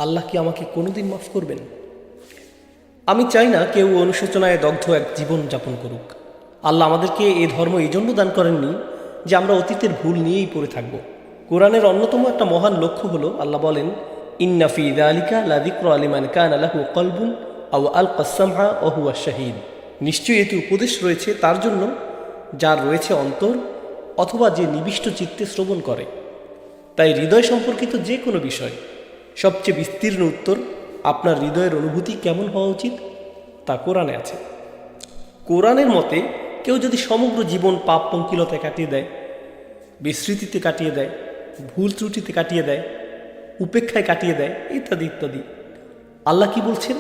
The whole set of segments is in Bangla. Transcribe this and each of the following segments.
আল্লাহ কি আমাকে কোনোদিন মাফ করবেন? আমি চাই না কেউ অনুশোচনায় দগ্ধ এক জীবন যাপন করুক। আল্লাহ আমাদেরকে এ ধর্ম এই জন্য দান করেননি যে আমরা অতীতের ভুল নিয়েই পড়ে থাকব। কোরআনের অন্যতম একটা মহান লক্ষ্য হলো, আল্লাহ বলেন, ইন্না ফি যালিকা লাযিকরা লিমান কানা লাহু কলবুন আও আলকাস সামআ ওয়া হুয়া শাহীদ। নিশ্চয়ই এটি উপদেশ রয়েছে তার জন্য যার রয়েছে অন্তর অথবা যে নিবিষ্ট চিত্তে শ্রবণ করে। তাই হৃদয় সম্পর্কিত যে কোনো বিষয় সবচেয়ে বিস্তীর্ণ উত্তর আপনার হৃদয়ের অনুভূতি কেমন হওয়া উচিত তা কোরআনে আছে। কোরআনের মতে কেউ যদি সমগ্র জীবন পাপ পঙ্কিলতায় কাটিয়ে দেয়, বিস্মৃতিতে কাটিয়ে দেয়, ভুল ত্রুটিতে কাটিয়ে দেয়, উপেক্ষায় কাটিয়ে দেয়, ইত্যাদি ইত্যাদি, আল্লাহ কি বলছেন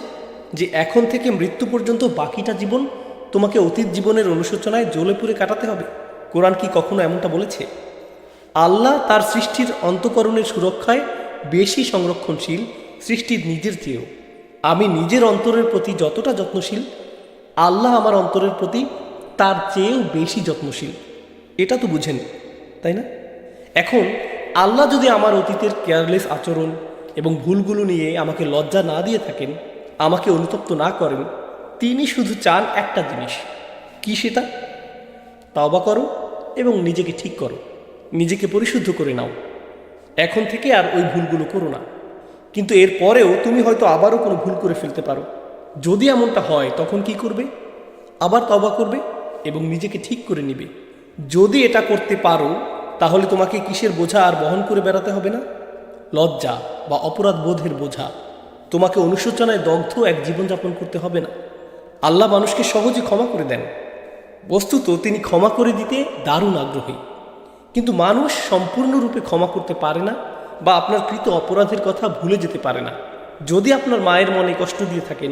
যে এখন থেকে মৃত্যু পর্যন্ত বাকিটা জীবন তোমাকে অতীত জীবনের অনুশোচনায় জ্বলে পুড়ে কাটাতে হবে? কোরআন কি কখনো এমনটা বলেছে? আল্লাহ তার সৃষ্টির অন্তঃকরণের সুরক্ষায় বেশি সংরক্ষণশীল সৃষ্টির নিজের চেয়েও। আমি নিজের অন্তরের প্রতি যতটা যত্নশীল, আল্লাহ আমার অন্তরের প্রতি তার চেয়েও বেশি যত্নশীল। এটা তো বুঝেন, তাই না? এখন আল্লাহ যদি আমার অতীতের কেয়ারলেস আচরণ এবং ভুলগুলো নিয়ে আমাকে লজ্জা না দিয়ে থাকেন, আমাকে অনুতপ্ত না করেন, তিনি শুধু চান একটা জিনিস। কি সেটা? তওবা করো এবং নিজেকে ঠিক করো, নিজেকে পরিশুদ্ধ করে নাও। এখন থেকে আর ওই ভুলগুলো করো না। কিন্তু এর পরেও তুমি হয়তো আবারও কোনো ভুল করে ফেলতে পারো। যদি এমনটা হয় তখন কি করবে? আবার তওবা করবে এবং নিজেকে ঠিক করে নিবে। যদি এটা করতে পারো তাহলে তোমাকে কিসের বোঝা আর বহন করে বেড়াতে হবে না? লজ্জা বা অপরাধ বোধের বোঝা। তোমাকে অনুশোচনায় দগ্ধ এক জীবনযাপন করতে হবে না। আল্লাহ মানুষকে সহজে ক্ষমা করে দেন। বস্তুত তিনি ক্ষমা করে দিতে দারুণ আগ্রহী, কিন্তু মানুষ সম্পূর্ণরূপে ক্ষমা করতে পারে না বা আপনার কৃত অপরাধের কথা ভুলে যেতে পারে না। যদি আপনার মায়ের মনে কষ্ট দিয়ে থাকেন,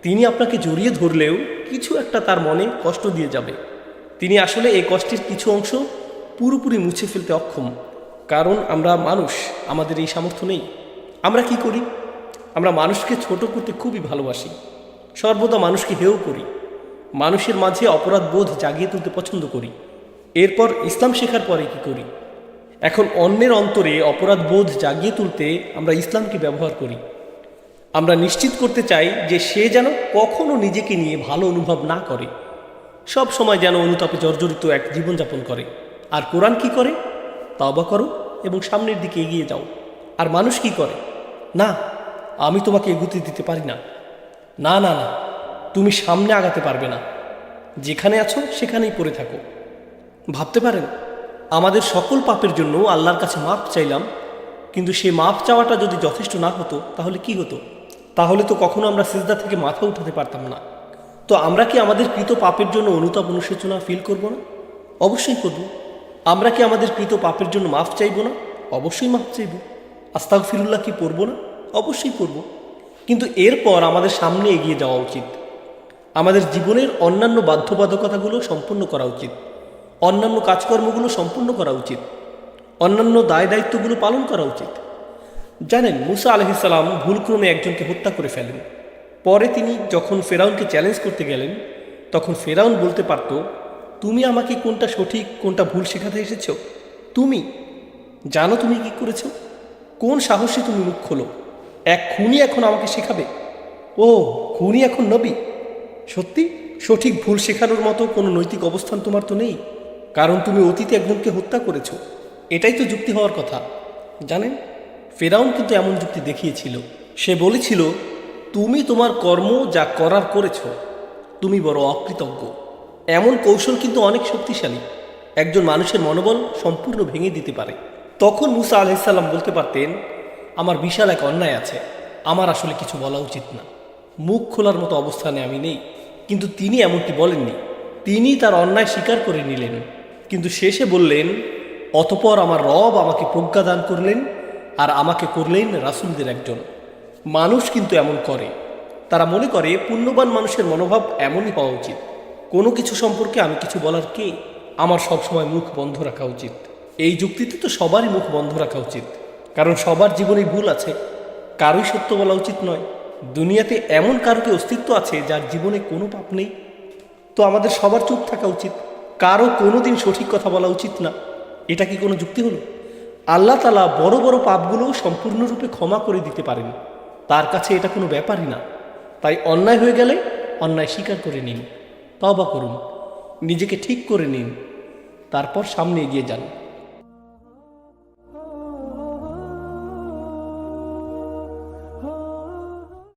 তিনি আপনাকে জড়িয়ে ধরলেও কিছু একটা তার মনে কষ্ট দিয়ে যাবে। তিনি আসলে এই কষ্টের কিছু অংশ পুরোপুরি মুছে ফেলতে অক্ষম, কারণ আমরা মানুষ, আমাদের এই সামর্থ্য নেই। আমরা কি করি? আমরা মানুষকে ছোট করতে খুবই ভালোবাসি, সর্বদা মানুষকে হেয় করি, মানুষের মাঝে অপরাধ বোধ জাগিয়ে তুলতে পছন্দ করি। এরপর ইসলাম শেখার পরে কি করি? এখন অন্যের অন্তরে অপরাধ বোধ জাগিয়ে তুলতে আমরা ইসলামকে ব্যবহার করি। আমরা নিশ্চিত করতে চাই যে সে যেন কখনো নিজেকে নিয়ে ভালো অনুভব না করে, সব সময় যেন অনুতাপে জর্জরিত এক জীবনযাপন করে। আর কোরআন কি করে? তওবা করো এবং সামনের দিকে এগিয়ে যাও। আর মানুষ কি করে? না, আমি তোমাকে এগুতে দিতে পারি না, না না না, তুমি সামনে আগাতে পারবে না, যেখানে আছো সেখানেই পড়ে থাকো। ভাবতে পারেন, আমাদের সকল পাপের জন্য আল্লাহর কাছে মাপ চাইলাম, কিন্তু সে মাপ চাওয়াটা যদি যথেষ্ট না হতো তাহলে কি হতো? তাহলে তো কখনো আমরা সিজদা থেকে মাথা উঠাতে পারতাম না। তো আমরা কি আমাদের কৃত পাপের জন্য অনুতাপ অনুশোচনা ফিল করব না? অবশ্যই করব। আমরা কি আমাদের কৃত পাপের জন্য মাফ চাইব না? অবশ্যই মাফ চাইব। আস্তাগফিরুল্লাহ কি পড়ব না? অবশ্যই পড়ব। কিন্তু এরপর আমাদের সামনে এগিয়ে যাওয়া উচিত। আমাদের জীবনের অন্যান্য বাধ্যবাধকতাগুলো সম্পূর্ণ করা উচিত, অন্যান্য কাজকর্মগুলো সম্পূর্ণ করা উচিত, অন্যান্য দায় দায়িত্বগুলো পালন করা উচিত। জানেন, মুসা আলাইহিস সালাম ভুলক্রমে একজনকে হত্যা করে ফেলেন। পরে তিনি যখন ফেরাউনকে চ্যালেঞ্জ করতে গেলেন, তখন ফেরাউন বলতে পারত, তুমি আমাকে কোনটা সঠিক কোনটা ভুল শেখাতে এসেছো? তুমি জানো তুমি কি করেছো? কোন সাহসে তুমি মুখ খোলো? এক খুনি এখন আমাকে শেখাবে? ও, খুনি এখন নবী? সত্যি? সঠিক ভুল শেখানোর মতো কোনো নৈতিক অবস্থান তোমার তো নেই, কারণ তুমি অতীতে একজনকে হত্যা করেছো। এটাই তো যুক্তি হওয়ার কথা। জানেন, ফেরাউন কিন্তু এমন যুক্তি দেখিয়েছিল। সে বলেছিল, তুমি তোমার কর্ম যা করার করেছ, তুমি বড় অকৃতজ্ঞ। এমন কৌশল কিন্তু অনেক শক্তিশালী, একজন মানুষের মনোবল সম্পূর্ণ ভেঙে দিতে পারে। তখন মুসা আলাইহিস সালাম বলতে পারতেন, আমার বিশাল এক অন্যায় আছে, আমার আসলে কিছু বলা উচিত না, মুখ খোলার মতো অবস্থানে আমি নেই। কিন্তু তিনি এমনটি বলেননি। তিনি তার অন্যায় স্বীকার করে নিলেন, কিন্তু শেষে বললেন, অতঃপর আমার রব আমাকে প্রজ্ঞা দান করলেন আর আমাকে করলেন রাসূলদের একজন। মানুষ কিন্তু এমন করে, তারা মনে করে পুণ্যবান মানুষের মনোভাব এমনই হওয়া উচিত, কোনো কিছু সম্পর্কে আমি কিছু বলার কে, আমার সবসময় মুখ বন্ধ রাখা উচিত। এই যুক্তিতে তো সবারই মুখ বন্ধ রাখা উচিত, কারণ সবার জীবনে ভুল আছে, কারোই সত্য বলা উচিত নয়। দুনিয়াতে এমন কারো কি অস্তিত্ব আছে যার জীবনে কোনো পাপ নেই? তো আমাদের সবার চুপ থাকা উচিত, কারো কোনোদিন সঠিক কথা বলা উচিত না। এটা কি কোনো যুক্তি হলো? আল্লাহ তাআলা বড় বড় পাপগুলোও সম্পূর্ণরূপে ক্ষমা করে দিতে পারেন, তার কাছে এটা কোনো ব্যাপারই না। তাই অন্যায় হয়ে গেলে অন্যায় স্বীকার করে নিন, তওবা করুন, নিজেকে ঠিক করে নিন, তারপর সামনে এগিয়ে যান।